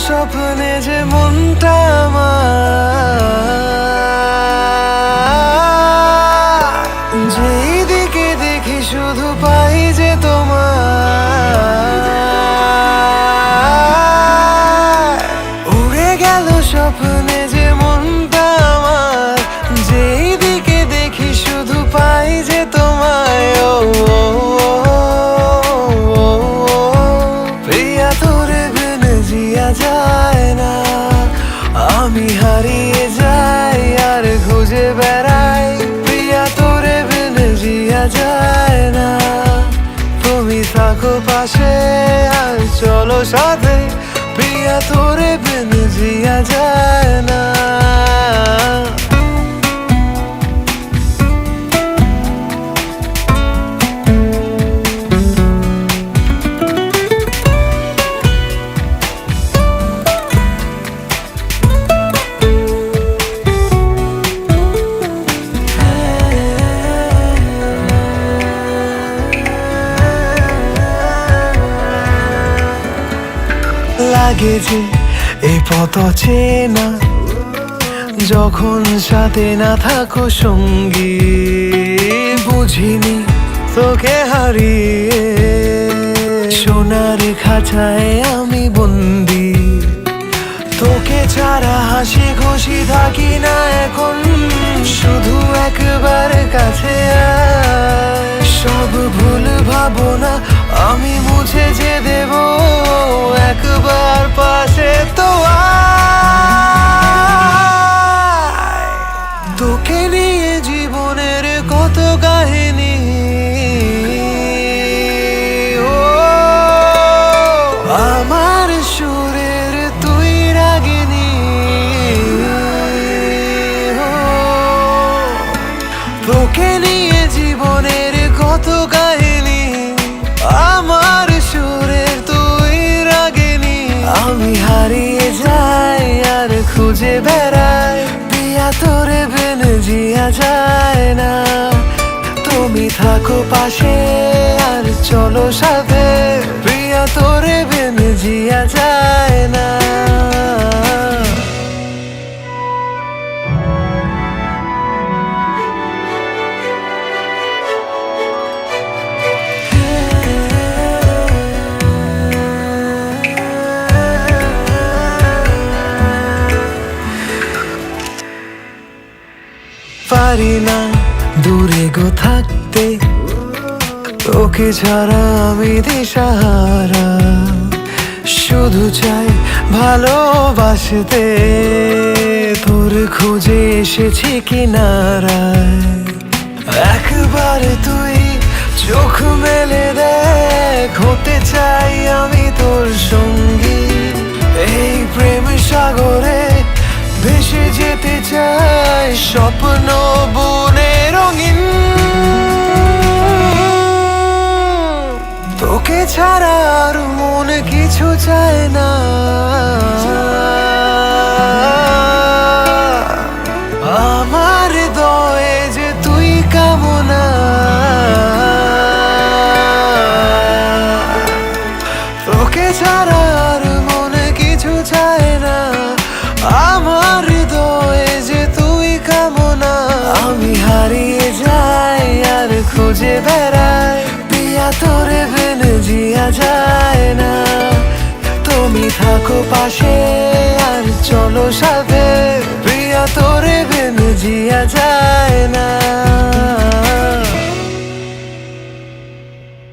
স্বপ্নে যে মনটা আমার, যেই দিকে দেখি শুধু পাই যে তোমার। উড়ে গেল স্বপ্নে যে মনটা আমার, যেই দিকে দেখি শুধু পাই যে তোমায়। ও প্রিয়া তোরে বিনে জিয়া যায় না, আমি হারিয়ে যাই আর খুঁজে বেড়াই। প্রিয়া তোরে বিনে জিয়া যায় না, তুমি থাকো পাশে আর চলো সাথে। প্রিয়া তোরে বিনে জিয়া যায় না। লাগে যে এই পথ চেনা, যখন সাথে না থাকো সঙ্গী। বুঝিনি তোকে হারিয়ে সোনার খাঁচায় আমি বন্দি। তোকে ছাড়া হাসি খুশি থাকি না এখন, শুধু একবার কাছে আয়। সব ভুল ভাবনা আমি মুছে যে দেব, একবার পাশে তো আয়। তোকে নিয়ে জীবনের কত কাহিনী, ও আমার সুরের তুই রাগিনী। তোকে নিয়ে জীবনের কত কাহিনী, আমার সুরের তুই রাগিনী। আমি হারিয়ে যাই আর খুঁজে বেড়াই, প্রিয়া তোরে বিনে জিয়া যায় না। তুমি থাকো পাশে আর চলো সাথে। প্রিয়া তোরে বিনে জিয়া যায় না। পারি না দূরে গো থাকতে, তোকে ছাড়া আমি দিশাহারা। শুধু চাই ভালোবাসতে, তোর খুঁজে এসেছি কিনারায়। একবার তুই চোখ মেলে দেখ, হতে চাই আমি তোর সঙ্গী। এই প্রেম সাগরে ভেসে যেতে চাই, স্বপ্ন বনে রঙিন। তোকে ছাড়া আর মন কিছু চায় না, আমার হৃদয়ে যে তুই কামনা। তোকে ছাড়া আর মন কিছু চায় না, আমার হৃদয়ে যে তুই কামনা। আমি হারিয়ে যাই আর খুঁজে বেড়াই, প্রিয়া তোরে বিনে জিয়া যায় না। তুমি থাকো পাশে আর চলো সাথে।